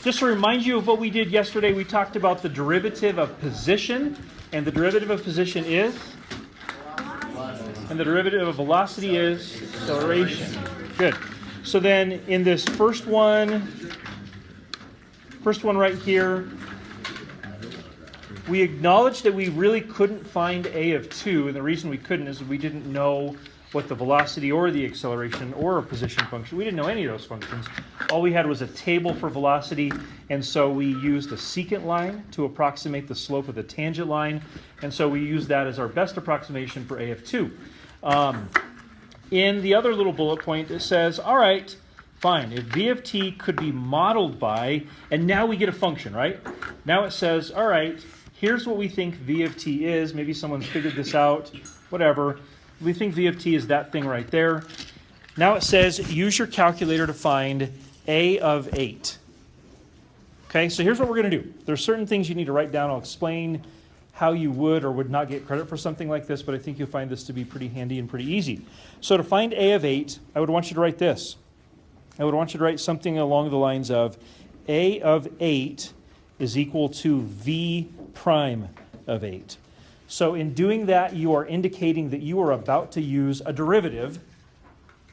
just to remind you of what we did yesterday, we talked about the derivative of position, and the derivative of position is? And the derivative of velocity is acceleration. Good. So then in this first one right here, we acknowledged that we really couldn't find a of 2, and the reason we couldn't is we didn't know what the velocity or the acceleration or a position function. We didn't know any of those functions. All we had was a table for velocity, and so we used a secant line to approximate the slope of the tangent line, and so we used that as our best approximation for a of 2. In the other little bullet point, it says, all right, fine, if v of t could be modeled by, and now we get a function, right? Now it says, all right, here's what we think v of t is. Maybe someone's figured this out, whatever. We think v of t is that thing right there. Now it says, use your calculator to find a of 8. Okay, so here's what we're going to do. There's certain things you need to write down. I'll explain how you would or would not get credit for something like this, but I think you'll find this to be pretty handy and pretty easy. So to find a of 8, I would want you to write this. I would want you to write something along the lines of a of 8 is equal to v prime of 8. So in doing that, you are indicating that you are about to use a derivative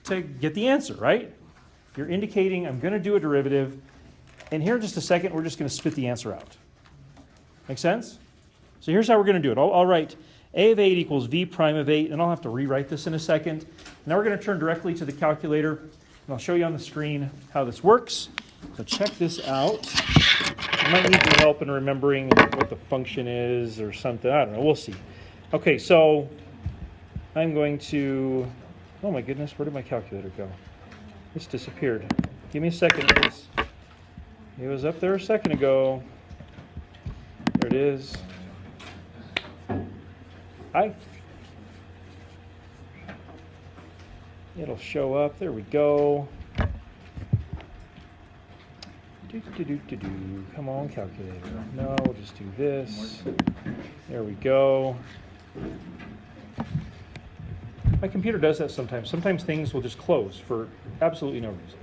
to get the answer, right? You're indicating I'm going to do a derivative, and here in just a second, we're just going to spit the answer out. Make sense? So here's how we're going to do it. I'll write a of 8 equals v prime of 8, and I'll have to rewrite this in a second. Now we're going to turn directly to the calculator, and I'll show you on the screen how this works. So check this out. You might need some help in remembering what the function is or something. I don't know. We'll see. Okay, so I'm going to... Oh my goodness, where did my calculator go? It's disappeared. Give me a second, please. It was up there a second ago. There it is. It'll show up. There we go. Come on, calculator. No, we'll just do this. There we go. My computer does that sometimes. Sometimes things will just close for absolutely no reason.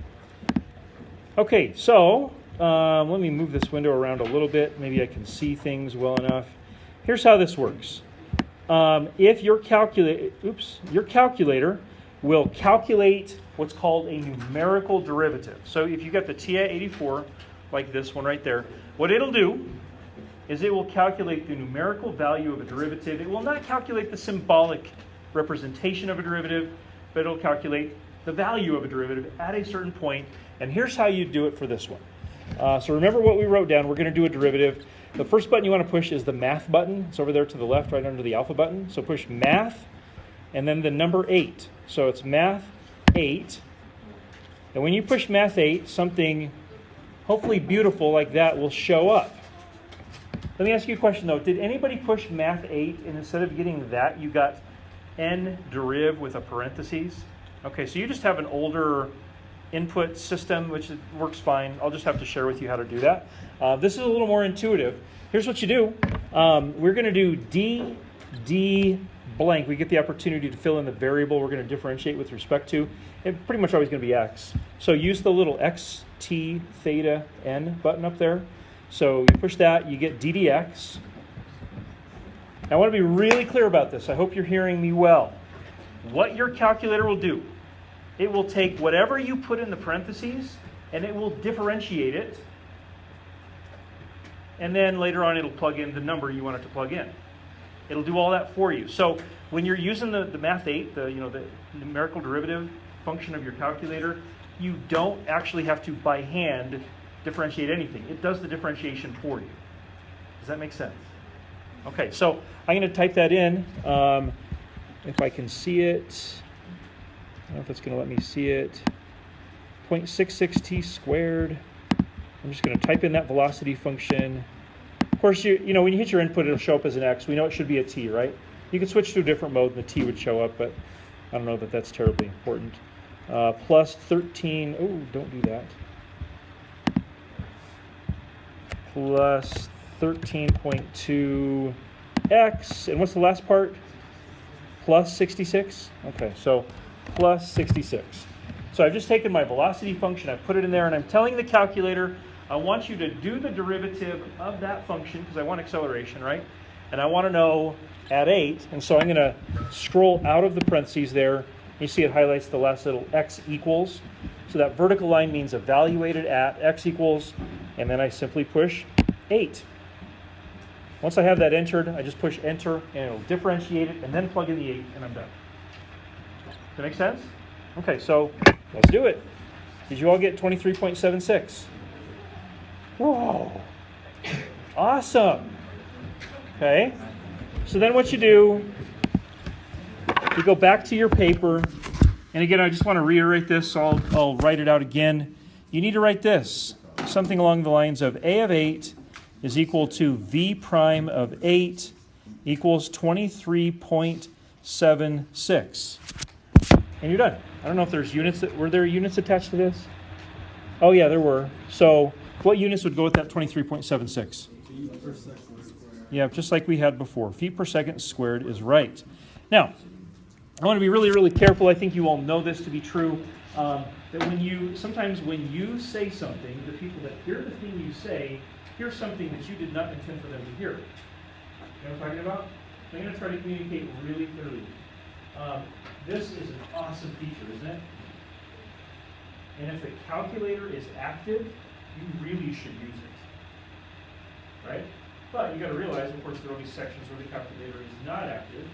Okay, so let me move this window around a little bit. Maybe I can see things well enough. Here's how this works. If your calculator will calculate what's called a numerical derivative. So if you got the TI 84, like this one right there, what it'll do is it will calculate the numerical value of a derivative. It will not calculate the symbolic representation of a derivative, but it'll calculate the value of a derivative at a certain point. And here's how you do it for this one. So remember what we wrote down. We're going to do a derivative. The first button you want to push is the math button. It's over there to the left, right under the alpha button. So push math, and then the number 8. So it's math 8. And when you push math 8, something hopefully beautiful like that will show up. Let me ask you a question though. Did anybody push math 8 and instead of getting that, you got n deriv with a parentheses? Okay, so you just have an older input system, which works fine. I'll just have to share with you how to do that. This is a little more intuitive. Here's what you do. We're going to do d blank. We get the opportunity to fill in the variable we're going to differentiate with respect to. It's pretty much always going to be x. So use the little x, t, theta, n button up there. So you push that, you get d dx. Now I want to be really clear about this. I hope you're hearing me well. What your calculator will do, it will take whatever you put in the parentheses and it will differentiate it. And then later on it'll plug in the number you want it to plug in. It'll do all that for you. So when you're using the math 8, the numerical derivative function of your calculator, you don't actually have to by hand differentiate anything. It does the differentiation for you. Does that make sense? Okay, so I'm going to type that in. If I can see it, I don't know if it's going to let me see it. 0.66t squared. I'm just going to type in that velocity function. Of course, when you hit your input, it'll show up as an x. We know it should be a t, right? You can switch to a different mode and the t would show up, but I don't know that that's terribly important. Plus 13, oh, don't do that. Plus 13.2x, and what's the last part? Plus 66? Okay, so plus 66. So I've just taken my velocity function, I've put it in there, and I'm telling the calculator I want you to do the derivative of that function, because I want acceleration, right? And I want to know at 8, and so I'm going to scroll out of the parentheses there. You see it highlights the last little x equals. So that vertical line means evaluated at x equals, and then I simply push 8. Once I have that entered, I just push enter, and it'll differentiate it, and then plug in the 8, and I'm done. Does that make sense? Okay, so let's do it. Did you all get 23.76? Whoa. Awesome. Okay. So then what you do, you go back to your paper, and again, I just want to reiterate this, so I'll write it out again. You need to write this, something along the lines of a of 8 is equal to v prime of 8 equals 23.76. And you're done. I don't know if there's units, were there units attached to this? Oh yeah, there were. So what units would go with that 23.76? Feet per second squared. Yeah, just like we had before. Feet per second squared is right. Now, I want to be really, really careful. I think you all know this to be true. That sometimes when you say something, the people that hear the thing you say, hear something that you did not intend for them to hear. You know what I'm talking about? I'm going to try to communicate really clearly. This is an awesome feature, isn't it? And if the calculator is active, you really should use it. Right? But you got to realize, of course, there will be sections where the calculator is not active.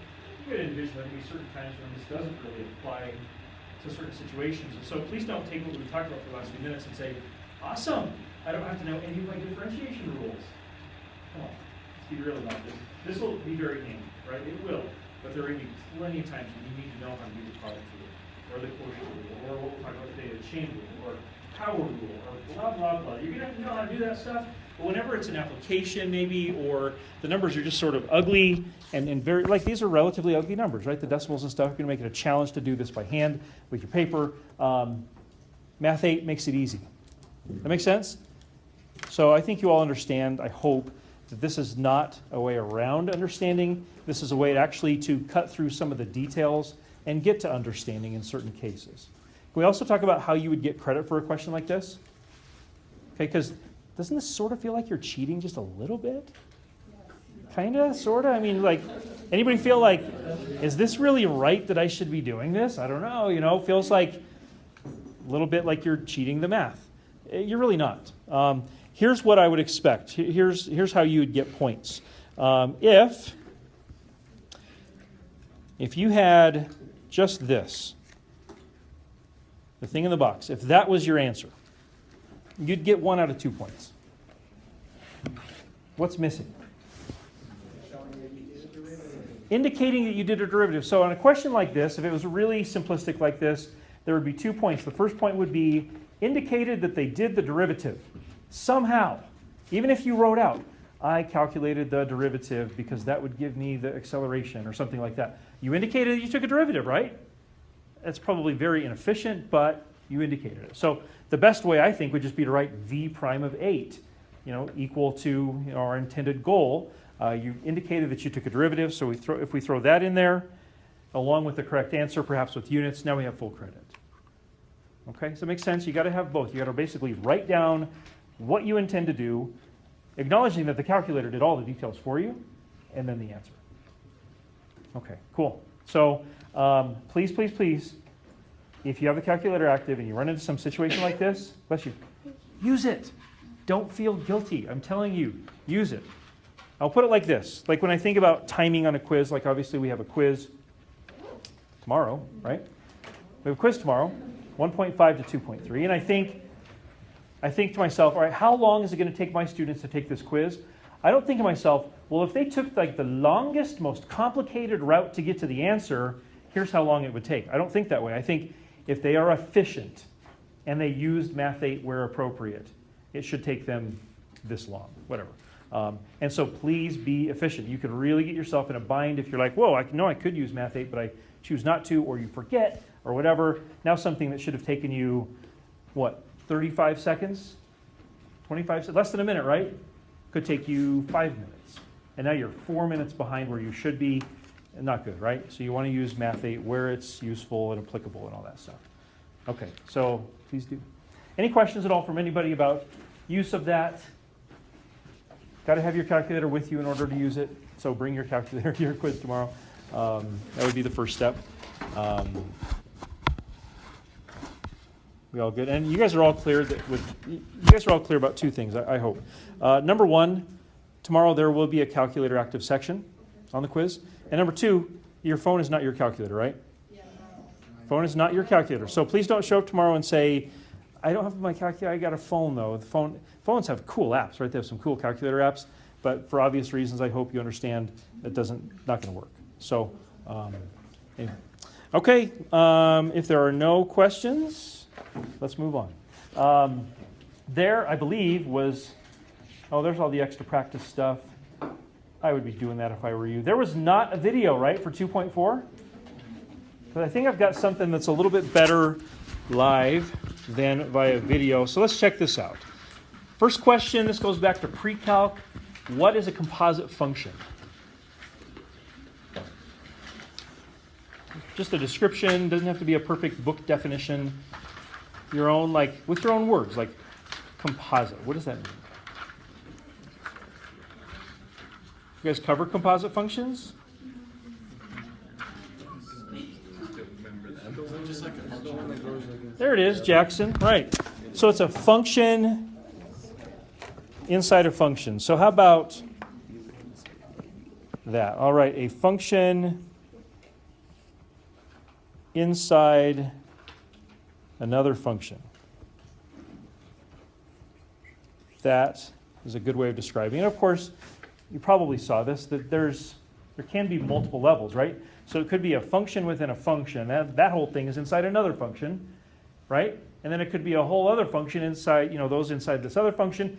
You got to envision there will be certain times when this doesn't really apply to certain situations. And so please don't take what we talked about for the last few minutes and say, awesome, I don't have to know any of my differentiation rules. Come on, let's be real about this. This will be very handy, right? It will. But there are going to be plenty of times when you need to know how to do the product rule, or the quotient rule, or what we'll talk about today, the chain rule, or power rule, or blah, blah, blah. You're going to have to know how to do that stuff. But whenever it's an application maybe, or the numbers are just sort of ugly, and very, like these are relatively ugly numbers, right? The decimals and stuff, you're going to make it a challenge to do this by hand with your paper. Math 8 makes it easy. That makes sense? So I think you all understand, I hope, that this is not a way around understanding. This is a way actually to cut through some of the details and get to understanding in certain cases. Can we also talk about how you would get credit for a question like this? Okay, because doesn't this sort of feel like you're cheating just a little bit? Kind of, sort of? I mean, like, anybody feel like, is this really right that I should be doing this? I don't know, feels like a little bit like you're cheating the math. You're really not. Here's what I would expect. Here's how you would get points. If you had just this, the thing in the box, if that was your answer, you'd get 1 out of 2 points. What's missing? Indicating that you did a derivative. So on a question like this, if it was really simplistic like this, there would be 2 points. The first point would be indicated that they did the derivative. Somehow, even if you wrote out, I calculated the derivative because that would give me the acceleration or something like that. You indicated that you took a derivative, right? That's probably very inefficient, but you indicated it. So the best way, I think, would just be to write v prime of 8, equal to our intended goal. You indicated that you took a derivative, so if we throw that in there, along with the correct answer, perhaps with units, now we have full credit. Okay, so it makes sense. You got to have both. You got to basically write down what you intend to do, acknowledging that the calculator did all the details for you, and then the answer. Okay, cool. So please, please, please, if you have the calculator active and you run into some situation like this, bless you, use it. Don't feel guilty. I'm telling you, use it. I'll put it like this. Like when I think about timing on a quiz, like obviously we have a quiz tomorrow, right? We have a quiz tomorrow, 1.5 to 2.3, and I think to myself, all right, how long is it going to take my students to take this quiz? I don't think to myself, well, if they took like the longest, most complicated route to get to the answer, here's how long it would take. I don't think that way. I think if they are efficient and they used Math 8 where appropriate, it should take them this long, whatever. And so please be efficient. You can really get yourself in a bind if you're like, whoa, I know I could use Math 8, but I choose not to, or you forget, or whatever. Now something that should have taken you, what, 35 seconds? 25 seconds? Less than a minute, right? Could take you 5 minutes. And now you're 4 minutes behind where you should be. Not good, right? So you want to use Math 8 where it's useful and applicable and all that stuff. Okay, so please do. Any questions at all from anybody about use of that. Got to have your calculator with you in order to use it. So bring your calculator to your quiz tomorrow. That would be the first step. We all good? And you guys are all clear about two things, I hope. Number one, tomorrow there will be a calculator active section on the quiz. And number two, your phone is not your calculator, right? Yeah. Phone is not your calculator. So please don't show up tomorrow and say, I don't have my calculator, I got a phone though. Phones have cool apps, right? They have some cool calculator apps, but for obvious reasons, I hope you understand that not going to work. So, anyway. Okay, if there are no questions, let's move on. There, I believe, was, there's all the extra practice stuff. I would be doing that if I were you. There was not a video, right, for 2.4? But I think I've got something that's a little bit better live than via video. So let's check this out. First question, this goes back to pre-calc. What is a composite function? Just a description, doesn't have to be a perfect book definition. Your own, with your own words, like composite. What does that mean? You guys cover composite functions? There it is, Jackson. Right. So it's a function inside a function. So how about that? All right, a function inside another function. That is a good way of describing it. Of course, you probably saw this, that there can be multiple levels, right? So it could be a function within a function. That whole thing is inside another function, right? And then it could be a whole other function inside, those inside this other function.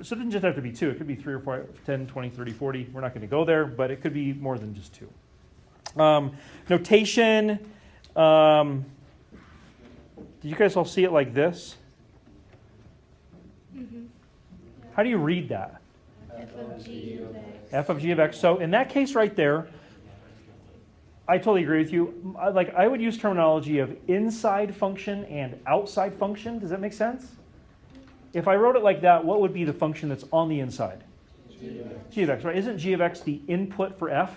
So it doesn't just have to be two. It could be 3 or 4, 10, 20, 30, 40. We're not going to go there, but it could be more than just two. Notation. Did you guys all see it like this? Mm-hmm. How do you read that? F of g of x. F of g of x. So in that case right there, I totally agree with you. I would use terminology of inside function and outside function. Does that make sense? If I wrote it like that, what would be the function that's on the inside? G of x, right? Isn't g of x the input for f?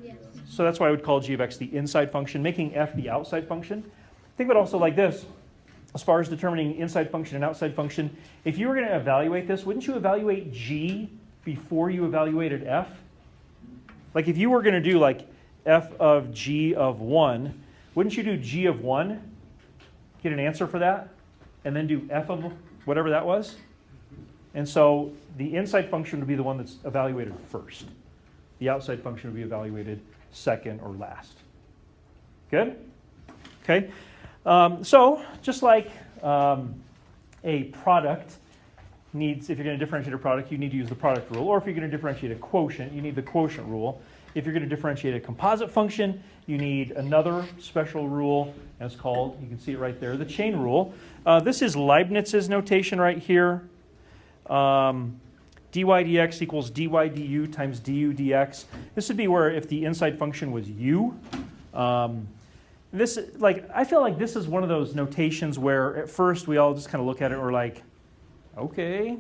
Yes. So that's why I would call g of x the inside function, making f the outside function. Think of it also like this. As far as determining inside function and outside function, if you were going to evaluate this, wouldn't you evaluate g before you evaluated f? Like if you were going to do f of g of 1, wouldn't you do g of 1, get an answer for that, and then do f of whatever that was? And so the inside function would be the one that's evaluated first. The outside function would be evaluated second or last. Good? Okay. So just like a product needs, if you're going to differentiate a product, you need to use the product rule. Or if you're going to differentiate a quotient, you need the quotient rule. If you're going to differentiate a composite function, you need another special rule, and it's called, you can see it right there, the chain rule. This is Leibniz's notation right here. dy dx equals dy du times du dx. This would be where if the inside function was u. I feel like this is one of those notations where at first we all just kind of look at it and we're like, okay,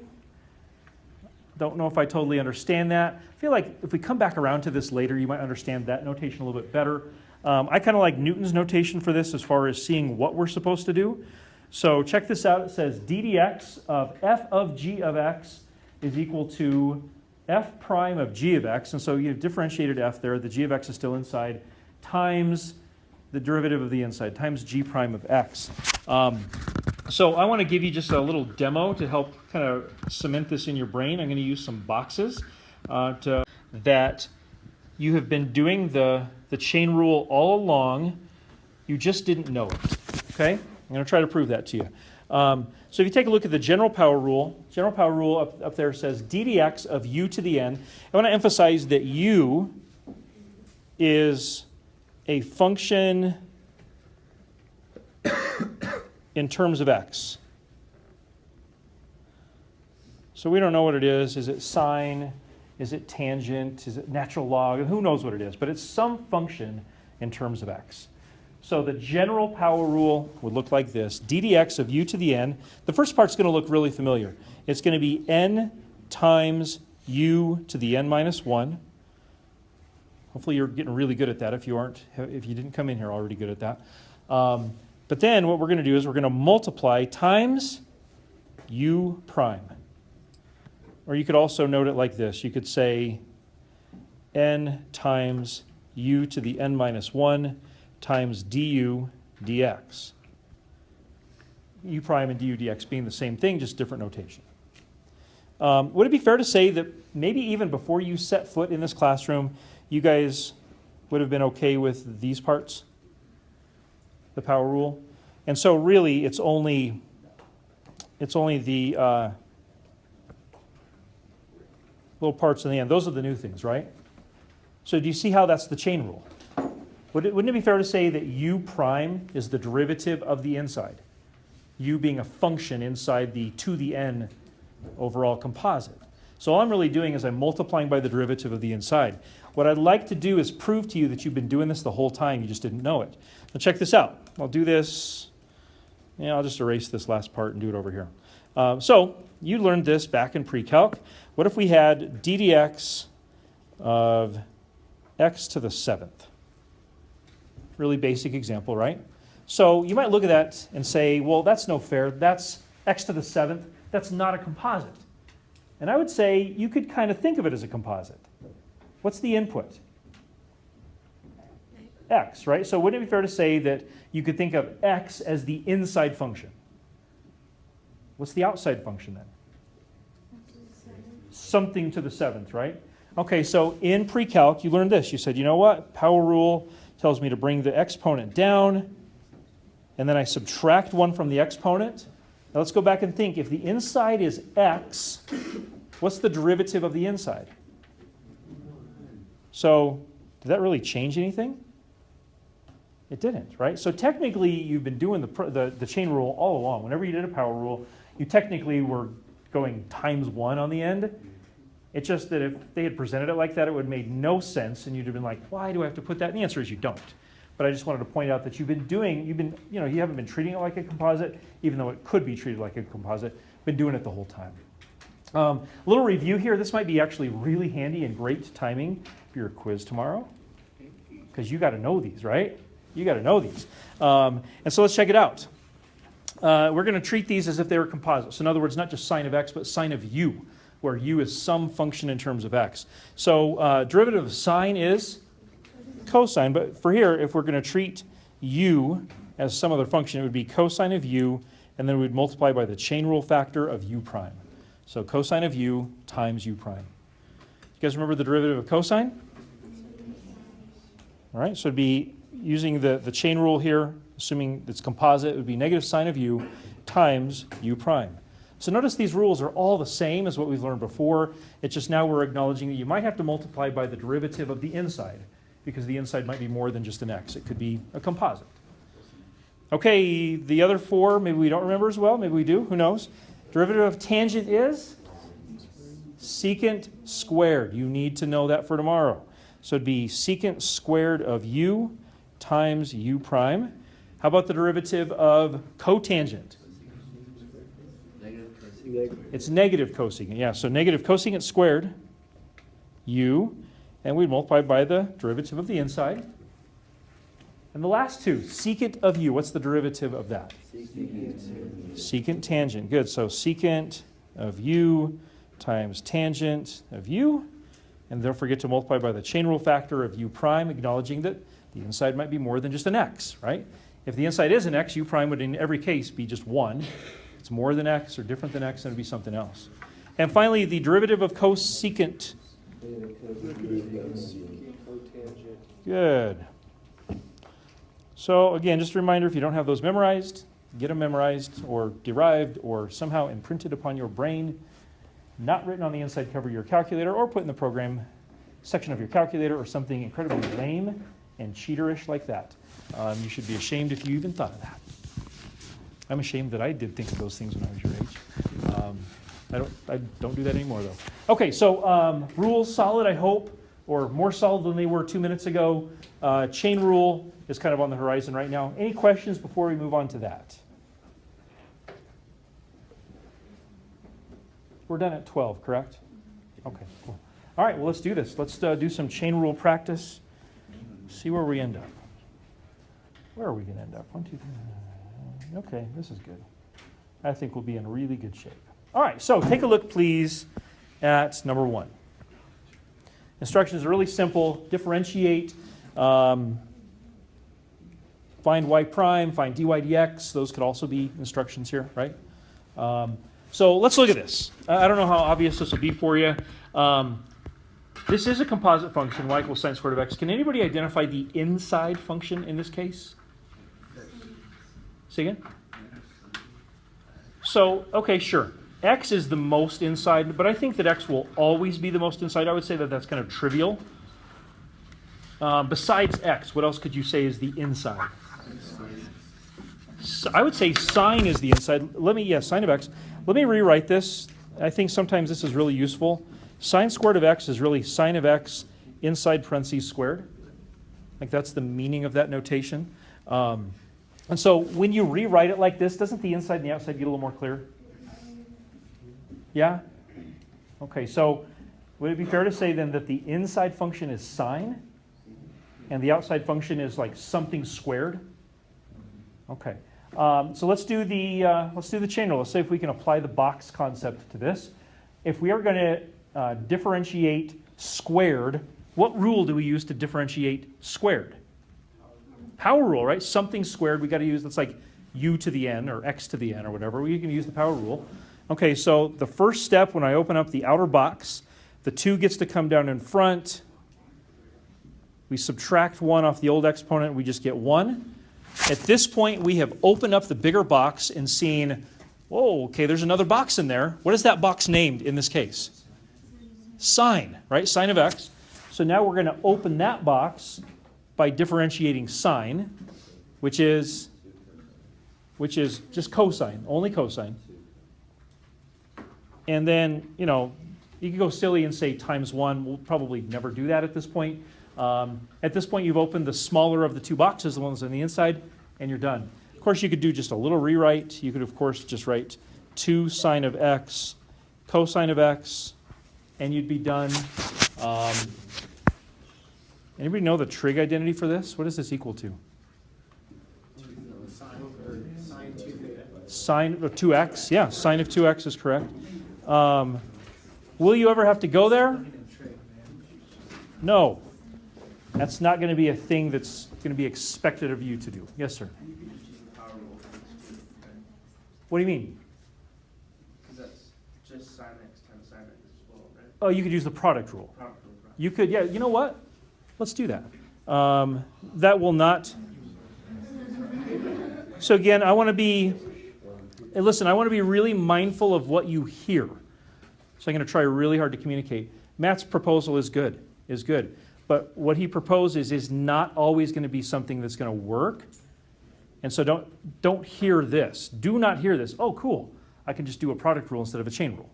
don't know if I totally understand that. I feel like if we come back around to this later, you might understand that notation a little bit better. I kind of like Newton's notation for this as far as seeing what we're supposed to do. So check this out. It says d dx of f of g of x is equal to f prime of g of x. And so you've differentiated f there. The g of x is still inside times the derivative of the inside times g prime of x. So I want to give you just a little demo to help kind of cement this in your brain. I'm going to use some boxes that you have been doing the chain rule all along. You just didn't know it. Okay? I'm going to try to prove that to you. So if you take a look at the general power rule up there says d dx of u to the n. I want to emphasize that u is a function in terms of x. So we don't know what it is. Is it sine? Is it tangent? Is it natural log? Who knows what it is? But it's some function in terms of x. So the general power rule would look like this. d dx of u to the n. The first part's going to look really familiar. It's going to be n times u to the n minus 1. Hopefully you're getting really good at that if you didn't come in here already good at that. But then what we're going to do is we're going to multiply times u prime. Or you could also note it like this. You could say n times u to the n minus 1 times du dx. U prime and du dx being the same thing, just different notation. Would it be fair to say that maybe even before you set foot in this classroom, you guys would have been okay with these parts? The power rule? And so really it's only the little parts in the end. Those are the new things, right? So do you see how that's the chain rule? Wouldn't it be fair to say that u prime is the derivative of the inside? U being a function inside the to the n overall composite. So all I'm really doing is I'm multiplying by the derivative of the inside. What I'd like to do is prove to you that you've been doing this the whole time, you just didn't know it. Now check this out. I'll do this. Yeah, I'll just erase this last part and do it over here. So you learned this back in pre-calc. What if we had d dx of x to the 7th? Really basic example, right? So you might look at that and say, well, that's no fair. That's x to the 7th. That's not a composite. And I would say you could kind of think of it as a composite. What's the input? X, right? So wouldn't it be fair to say that you could think of x as the inside function? What's the outside function then? Something to the 7th, right? Okay, so in pre-calc, you learned this. You said, you know what? Power rule tells me to bring the exponent down, and then I subtract 1 from the exponent. Now let's go back and think. If the inside is x, what's the derivative of the inside? So did that really change anything? It didn't, right? So technically, you've been doing the chain rule all along. Whenever you did a power rule, you technically were going times 1 on the end. It's just that if they had presented it like that, it would have made no sense, and you'd have been like, why do I have to put that? And the answer is you don't. But I just wanted to point out that you haven't been treating it like a composite, even though it could be treated like a composite. Been doing it the whole time. A little review here. This might be actually really handy and great timing for your quiz tomorrow, because you got to know these, right? You got to know these. And so let's check it out. We're going to treat these as if they were composites. In other words, not just sine of x, but sine of u, where u is some function in terms of x. So derivative of sine is cosine. But for here, if we're going to treat u as some other function, it would be cosine of u, and then we'd multiply by the chain rule factor of u prime. So cosine of u times u prime. You guys remember the derivative of cosine? All right, so it'd be using the chain rule here, assuming it's composite, it would be negative sine of u times u prime. So notice these rules are all the same as what we've learned before. It's just now we're acknowledging that you might have to multiply by the derivative of the inside, because the inside might be more than just an x. It could be a composite. Okay, the other 4, maybe we don't remember as well. Maybe we do. Who knows? Derivative of tangent is secant squared. You need to know that for tomorrow. So it'd be secant squared of u times u prime. How about the derivative of cotangent? It's negative cosecant. Yeah, so negative cosecant squared u, and we'd multiply by the derivative of the inside. And the last 2, secant of u. What's the derivative of that? Secant tangent. Good. So secant of u times tangent of u. And don't forget to multiply by the chain rule factor of u prime, acknowledging that the inside might be more than just an x, right? If the inside is an x, u prime would in every case be just 1. If it's more than x or different than x, then it would be something else. And finally, the derivative of cosecant. Good. So again, just a reminder, if you don't have those memorized, get them memorized or derived or somehow imprinted upon your brain, not written on the inside cover of your calculator or put in the program section of your calculator or something incredibly lame and cheaterish like that. You should be ashamed if you even thought of that. I'm ashamed that I did think of those things when I was your age. I don't do that anymore, though. Okay, so rules solid, I hope, or more solid than they were 2 minutes ago. Chain rule is kind of on the horizon right now. Any questions before we move on to that? We're done at 12, correct? Okay, cool. All right, well, let's do this. Let's do some chain rule practice. See where we end up. Where are we going to end up? 1, 2, 3. Okay, this is good. I think we'll be in really good shape. All right, so take a look, please, at number 1. Instructions are really simple. Differentiate, find y prime, find dy dx. Those could also be instructions here, right? So let's look at this. I don't know how obvious this will be for you. This is a composite function, y equals sine squared of x. Can anybody identify the inside function in this case? Say again? So, okay, sure. X is the most inside, but I think that x will always be the most inside. I would say that that's kind of trivial. Besides x, what else could you say is the inside? So I would say sine is the inside. Sine of x. Let me rewrite this. I think sometimes this is really useful. Sine squared of x is really sine of x inside parentheses squared. Like that's the meaning of that notation. And so when you rewrite it like this, doesn't the inside and the outside get a little more clear? Yeah? Okay, so would it be fair to say then that the inside function is sine and the outside function is like something squared? Okay. So let's do the chain rule. Let's say if we can apply the box concept to this. If we are going to differentiate squared, what rule do we use to differentiate squared? Power rule, right? Something squared, we got to use, that's like u to the n or x to the n or whatever. We can use the power rule. Okay, so the first step when I open up the outer box, the 2 gets to come down in front. We subtract 1 off the old exponent, we just get 1. At this point, we have opened up the bigger box and seen, whoa, okay, there's another box in there. What is that box named in this case? Sine, right? Sine of x. So now we're going to open that box by differentiating sine, which is just cosine, only cosine. And then, you can go silly and say times 1. We'll probably never do that at this point. At this point, you've opened the smaller of the 2 boxes, the ones on the inside, and you're done. Of course, you could do just a little rewrite. You could, of course, just write 2 sine of x, cosine of x, and you'd be done. Anybody know the trig identity for this? What is this equal to? Sine of 2x. Yeah, sine of 2x is correct. Will you ever have to go there? No. That's not going to be a thing that's going to be expected of you to do. Yes, sir. What do you mean? Because that's just sine x times sine x as well, right? Oh, you could use the product rule. You could, yeah, you know what? Let's do that. That will not. So again, I want to be really mindful of what you hear. So I'm going to try really hard to communicate. Matt's proposal is good. But what he proposes is not always going to be something that's going to work. And so don't hear this. Do not hear this. Oh, cool. I can just do a product rule instead of a chain rule.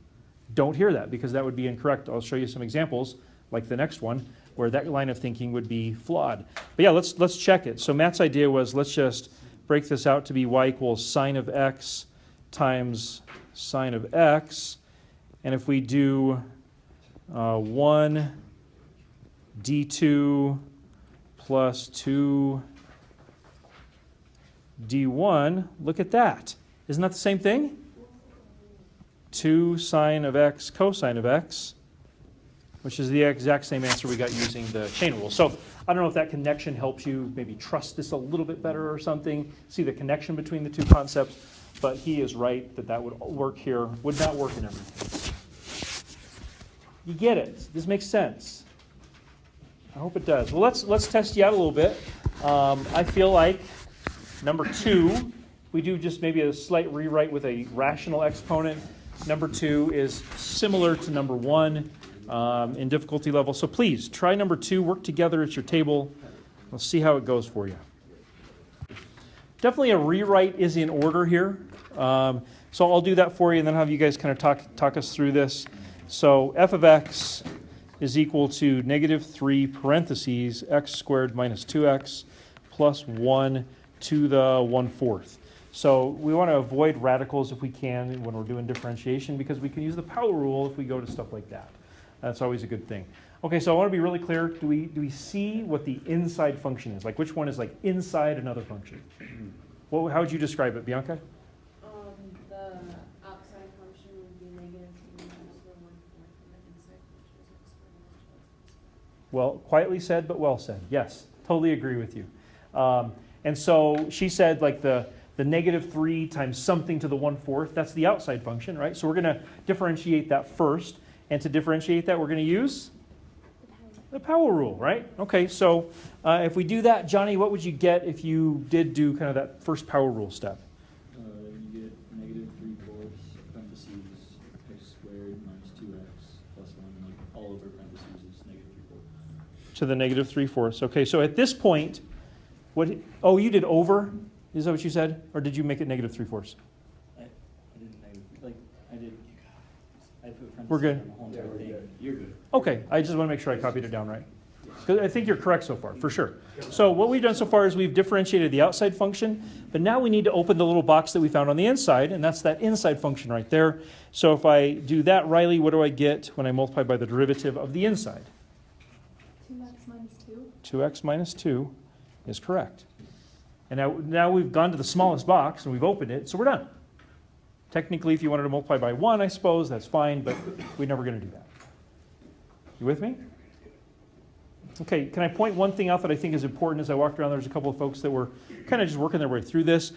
Don't hear that because that would be incorrect. I'll show you some examples, like the next one, where that line of thinking would be flawed. But yeah, let's check it. So Matt's idea was let's just break this out to be y equals sine of x times sine of x. And if we do 1 d2 plus 2 d1, look at that. Isn't that the same thing? 2 sine of x cosine of x, which is the exact same answer we got using the chain rule. So I don't know if that connection helps you maybe trust this a little bit better or something, see the connection between the 2 concepts, but he is right that would work here, would not work in every case. You get it. This makes sense. I hope it does. Well, let's test you out a little bit. I feel like number 2, we do just maybe a slight rewrite with a rational exponent. Number 2 is similar to number 1 in difficulty level. So please, try number 2. Work together at your table. We'll see how it goes for you. Definitely a rewrite is in order here. So I'll do that for you and then have you guys kind of talk us through this. So f of x is equal to -3 parentheses x squared minus 2x plus 1 to the 1/4. So we want to avoid radicals if we can when we're doing differentiation, because we can use the power rule if we go to stuff like that. That's always a good thing. Okay, so I want to be really clear. Do we see what the inside function is? Like which one is like inside another function? How would you describe it, Bianca? The outside function would be negative 2 minus the 1/4, and the inside function is x squared minus 12. Well, quietly said, but well said. Yes, totally agree with you. And so she said like the negative 3 times something to the 1/4, that's the outside function, right? So we're going to differentiate that first. And to differentiate that, we're going to use the power rule, right? Okay, so if we do that, Johnny, what would you get if you did do kind of that first power rule step? You get negative 3/4 parentheses x squared minus 2x plus 1, like all over parentheses is negative 3/4. To the negative 3/4. Okay, so at this point, you did over? Is that what you said? Or did you make it negative 3/4? I didn't I put parentheses We're good. on the whole entire thing. You're good. Okay, I just want to make sure I copied it down right. Because I think you're correct so far, for sure. So what we've done so far is we've differentiated the outside function, but now we need to open the little box that we found on the inside, and that's that inside function right there. So if I do that, Riley, what do I get when I multiply by the derivative of the inside? 2x minus 2. 2x minus 2 is correct. And now we've gone to the smallest box, and we've opened it, so we're done. Technically, if you wanted to multiply by 1, I suppose, that's fine, but we're never going to do that. You with me? Okay, can I point one thing out that I think is important? As I walked around, there's a couple of folks that were kind of just working their way through this.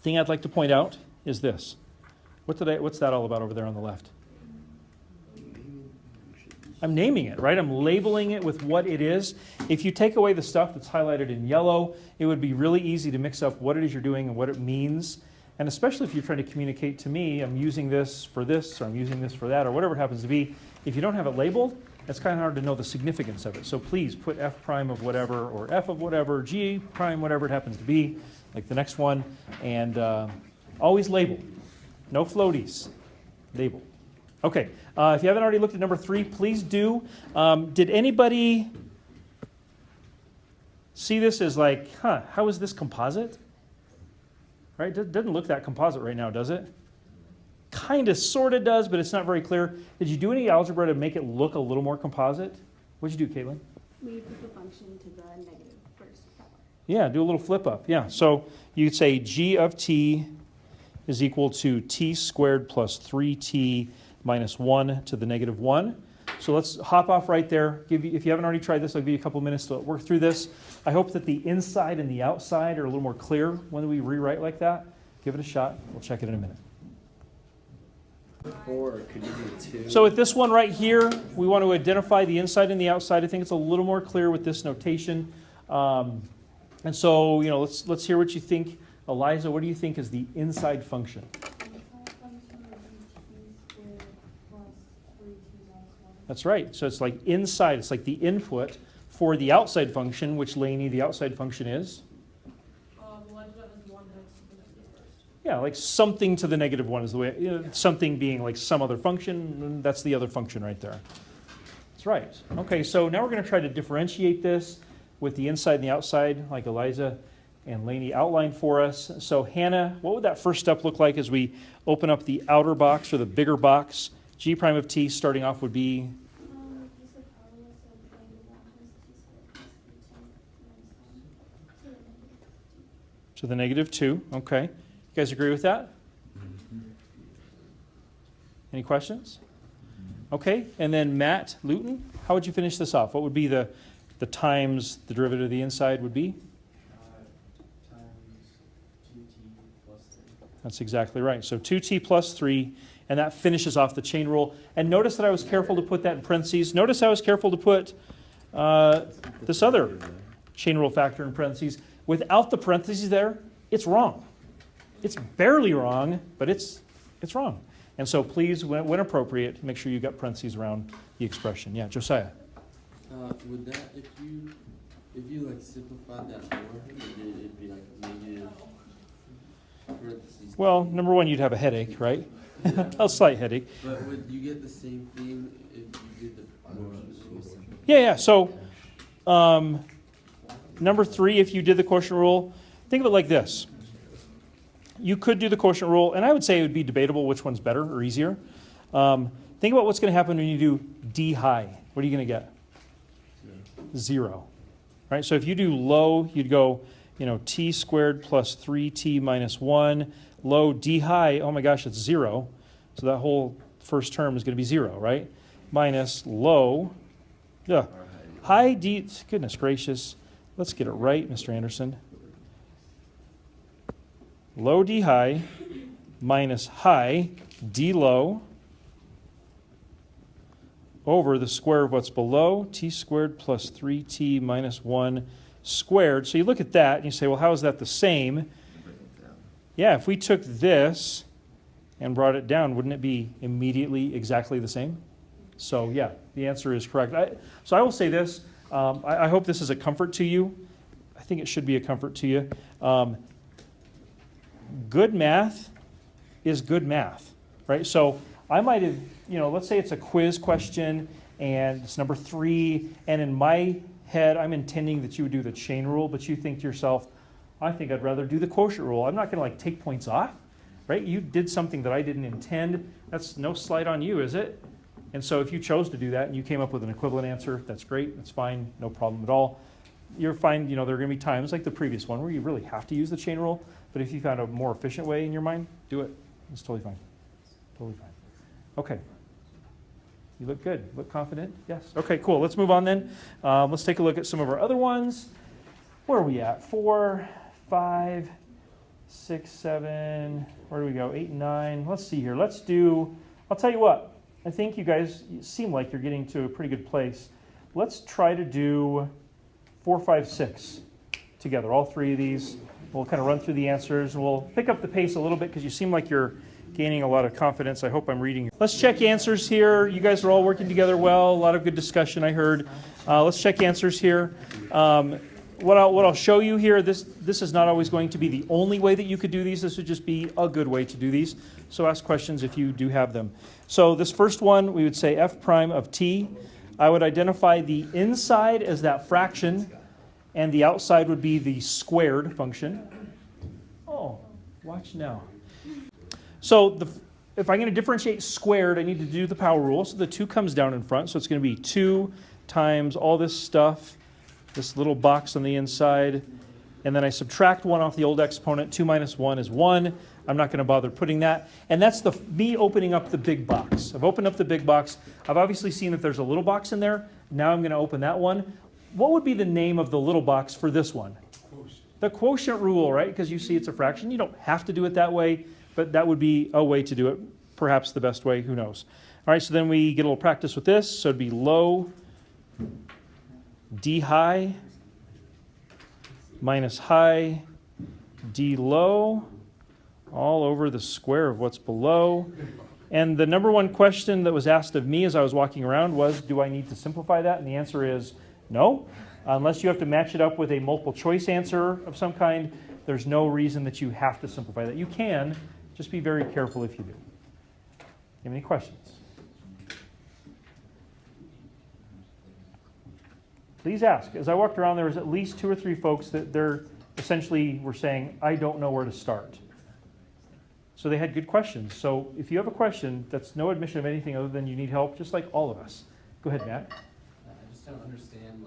Thing I'd like to point out is this. What's that all about over there on the left? I'm naming it, right? I'm labeling it with what it is. If you take away the stuff that's highlighted in yellow, it would be really easy to mix up what it is you're doing and what it means. And especially if you're trying to communicate to me, I'm using this for this, or I'm using this for that, or whatever it happens to be. If you don't have it labeled, it's kind of hard to know the significance of it. So please put f prime of whatever, or f of whatever, g prime, whatever it happens to be, like the next one. And always label. No floaties. Label. Okay, if you haven't already looked at number 3, please do. Did anybody see this as like, how is this composite? Right? It doesn't look that composite right now, does it? Kind of, sort of does, but it's not very clear. Did you do any algebra to make it look a little more composite? What'd you do, Caitlin? We put the function to the negative first power. Yeah, do a little flip up. Yeah, so you'd say g of t is equal to t squared plus 3t minus 1 to the negative 1. So let's hop off right there. If you haven't already tried this, I'll give you a couple minutes to work through this. I hope that the inside and the outside are a little more clear when we rewrite like that. Give it a shot. We'll check it in a minute. 4, could you do 2? So with this one right here, we want to identify the inside and the outside. I think it's a little more clear with this notation. And so, let's hear what you think. Eliza, what do you think is the inside function? That's right. So it's like inside. It's like the input for the outside function, which Lainey, the outside function is? Yeah, like something to the negative 1 is the way, something being like some other function, that's the other function right there. That's right. Okay, so now we're going to try to differentiate this with the inside and the outside, like Eliza and Lainey outlined for us. So Hannah, what would that first step look like as we open up the outer box or the bigger box? G prime of t starting off would be? To the negative 2, okay. You guys agree with that? Any questions? Okay, and then Matt Luton, how would you finish this off? What would be the times the derivative of the inside would be? Times 2t plus 3. That's exactly right. So 2t plus 3, and that finishes off the chain rule. And notice that I was careful to put that in parentheses. Notice I was careful to put this other chain rule factor in parentheses. Without the parentheses there, it's wrong. It's barely wrong, but it's wrong. And so please, when appropriate, make sure you got parentheses around the expression. Yeah, Josiah. Would that, if you like simplified that more, it'd be like negative parentheses. Well, number one, you'd have a headache, right? A slight headache. But would you get the same thing if you did the Yeah. So number 3, if you did the quotient rule, think of it like this. You could do the quotient rule, and I would say it would be debatable which one's better or easier. Think about what's going to happen when you do d high. What are you going to get? 0. Right? So if you do low, you'd go, t squared plus 3t minus 1. Low d high, oh my gosh, it's 0. So that whole first term is going to be 0, right? Minus low, high d, goodness gracious. Let's get it right, Mr. Anderson. Low d high minus high d low over the square of what's below, t squared plus 3t minus 1 squared. So you look at that and you say, well, how is that the same? Yeah, if we took this and brought it down, wouldn't it be immediately exactly the same? So yeah, the answer is correct. So I will say this. I hope this is a comfort to you. I think it should be a comfort to you. Good math is good math, right? So I might have, let's say it's a quiz question and it's number 3, and in my head I'm intending that you would do the chain rule, but you think to yourself, I think I'd rather do the quotient rule. I'm not going to take points off, right? You did something that I didn't intend. That's no slight on you, is it? And so if you chose to do that and you came up with an equivalent answer, that's great. That's fine. No problem at all. You're fine. There are going to be times like the previous one where you really have to use the chain rule. But if you found a more efficient way in your mind, do it. It's totally fine. Totally fine. Okay. You look good. Look confident? Yes. Okay, cool. Let's move on then. Let's take a look at some of our other ones. Where are we at? 4, 5, 6, 7. Where do we go? 8 and 9. Let's see here. I'll tell you what. I think you guys seem like you're getting to a pretty good place. Let's try to do 4, 5, 6 together. All 3 of these. We'll kind of run through the answers, and we'll pick up the pace a little bit because you seem like you're gaining a lot of confidence. I hope I'm reading. Let's check answers here. You guys are all working together well. A lot of good discussion, I heard. Let's check answers here. What I'll show you here, this is not always going to be the only way that you could do these. This would just be a good way to do these. So ask questions if you do have them. So this first one, we would say f prime of t. I would identify the inside as that fraction, and the outside would be the squared function. Oh, watch now. So if I'm going to differentiate squared, I need to do the power rule. So the 2 comes down in front. So it's going to be 2 times all this stuff, this little box on the inside. And then I subtract 1 off the old exponent. 2 minus 1 is 1. I'm not going to bother putting that. And that's me opening up the big box. I've opened up the big box. I've obviously seen that there's a little box in there. Now I'm going to open that one. What would be the name of the little box for this one? The quotient rule, right? Because you see it's a fraction. You don't have to do it that way, but that would be a way to do it. Perhaps the best way, who knows. All right, so then we get a little practice with this. So it'd be low d high minus high d low all over the square of what's below. And the number one question that was asked of me as I was walking around was, do I need to simplify that? And the answer is no. Unless you have to match it up with a multiple choice answer of some kind, there's no reason that you have to simplify that. You can, just be very careful if you do. You have any questions? Please ask. As I walked around, there was at least 2 or 3 folks that they're essentially were saying, I don't know where to start. So they had good questions. So if you have a question, that's no admission of anything other than you need help, just like all of us. Go ahead, Matt. I just don't understand,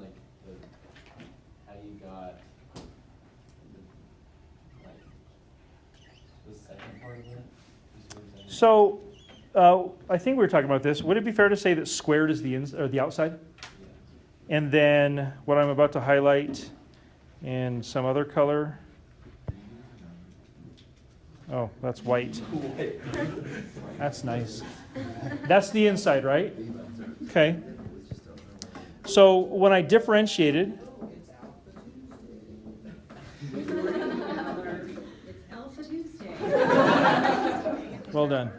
how you got the second part of it. So I think we were talking about this. Would it be fair to say that squared is the outside? Yeah. And then what I'm about to highlight in some other color. Oh, that's white. That's nice. That's the inside, right? Okay. So when I differentiated, well done.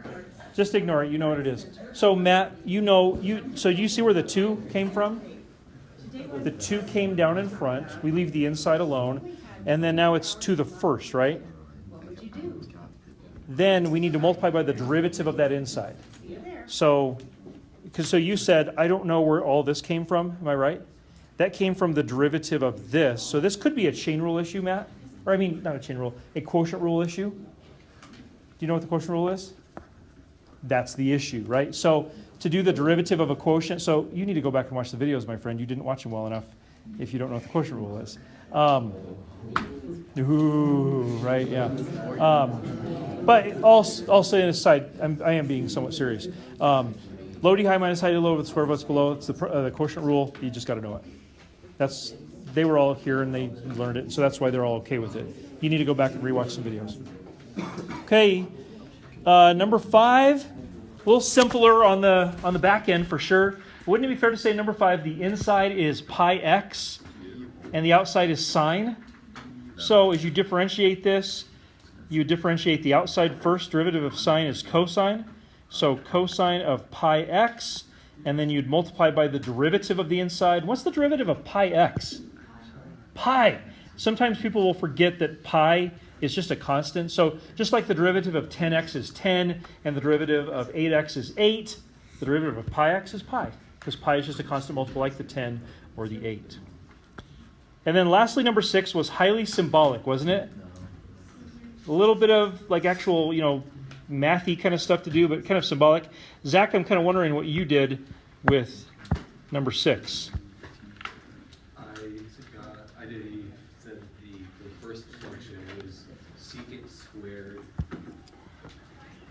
Just ignore it. You know what it is. So Matt, so you see where the 2 came from? The 2 came down in front. We leave the inside alone. And then now it's to the first, right? Then we need to multiply by the derivative of that inside. So you said, I don't know where all this came from. Am I right? that came from the derivative of this. So this could be a chain rule issue, Matt. Or I mean, not a chain rule, a quotient rule issue. Do you know what the quotient rule is? That's the issue, right? So to do the derivative of a quotient, so you need to go back and watch the videos, my friend. You didn't watch them well enough if you don't know what the quotient rule is. Right, yeah. But all saying aside, I am being somewhat serious. Low D high minus high D low with the square of what's below. It's the quotient rule. You just got to know it. They were all here and they learned it, so that's why they're all okay with it. You need to go back and rewatch some videos. Okay, number 5, a little simpler on the back end for sure. Wouldn't it be fair to say number 5, the inside is pi x and the outside is sine? So as you differentiate this, you differentiate the outside first. Derivative of sine is cosine. So cosine of pi x, and then you'd multiply by the derivative of the inside. What's the derivative of pi x? Pi. Sometimes people will forget that pi is just a constant. So just like the derivative of 10x is 10, and the derivative of 8x is 8, the derivative of pi x is pi, because pi is just a constant multiple like the 10 or the 8. And then lastly, number 6 was highly symbolic, wasn't it? A little bit of like actual, mathy kind of stuff to do, but kind of symbolic. Zach, I'm kind of wondering what you did with number 6. Said the first function was secant squared,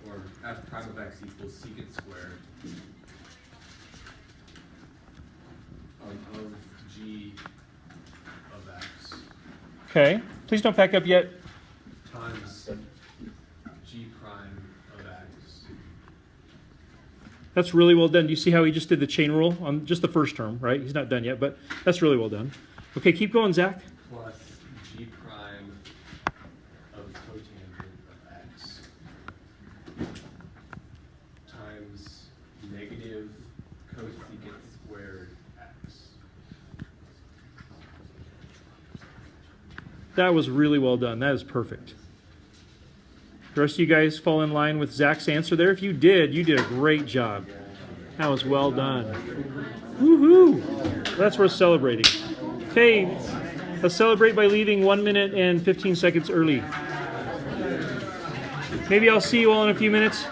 or f prime of x equals secant squared of g of x Okay, please don't pack up yet. times g prime of x. That's really well done. Do you see how he just did the chain rule on just the first term, right? He's not done yet, but that's really well done. Okay, keep going, Zach. Plus g prime of cotangent of x times negative cosecant squared x. That was really well done. That is perfect. The rest of you guys fall in line with Zach's answer there. If you did a great job. That was well done. Woohoo! That's worth celebrating. Okay, let's celebrate by leaving 1 minute and 15 seconds early. Maybe I'll see you all in a few minutes.